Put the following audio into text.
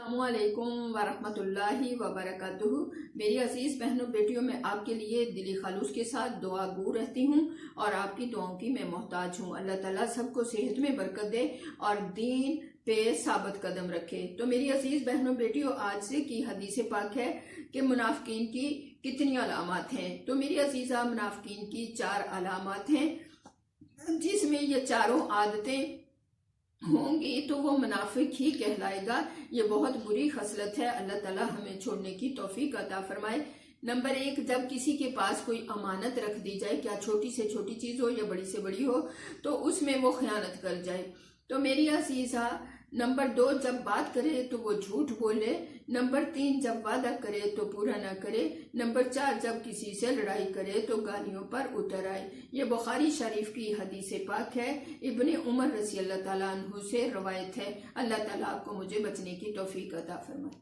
السلام علیکم ورحمۃ وبرکاتہ۔ میری عزیز بہنوں بیٹیوں، میں آپ کے لیے دلی خلوص کے ساتھ دعا گو رہتی ہوں اور آپ کی دعاؤں کی میں محتاج ہوں۔ اللہ تعالیٰ سب کو صحت میں برکت دے اور دین پہ ثابت قدم رکھے۔ تو میری عزیز بہنوں بیٹیوں، آج سے کی حدیث پاک ہے کہ منافقین کی کتنی علامات ہیں۔ تو میری عزیزہ، منافقین کی 4 علامات ہیں، جس میں یہ چاروں عادتیں ہوں گی تو وہ منافق ہی کہلائے گا۔ یہ بہت بری خصلت ہے، اللہ تعالیٰ ہمیں چھوڑنے کی توفیق عطا فرمائے۔ نمبر 1، جب کسی کے پاس کوئی امانت رکھ دی جائے، کیا چھوٹی سے چھوٹی چیز ہو یا بڑی سے بڑی ہو، تو اس میں وہ خیانت کر جائے۔ تو میری عزیزہ، نمبر 2، جب بات کرے تو وہ جھوٹ بولے۔ نمبر 3، جب وعدہ کرے تو پورا نہ کرے۔ نمبر 4، جب کسی سے لڑائی کرے تو گالیوں پر اتر آئے۔ یہ بخاری شریف کی حدیث پاک ہے، ابن عمر رضی اللہ تعالیٰ عنہ سے روایت ہے۔ اللہ تعالیٰ آپ کو مجھے بچنے کی توفیق عطا فرمائے۔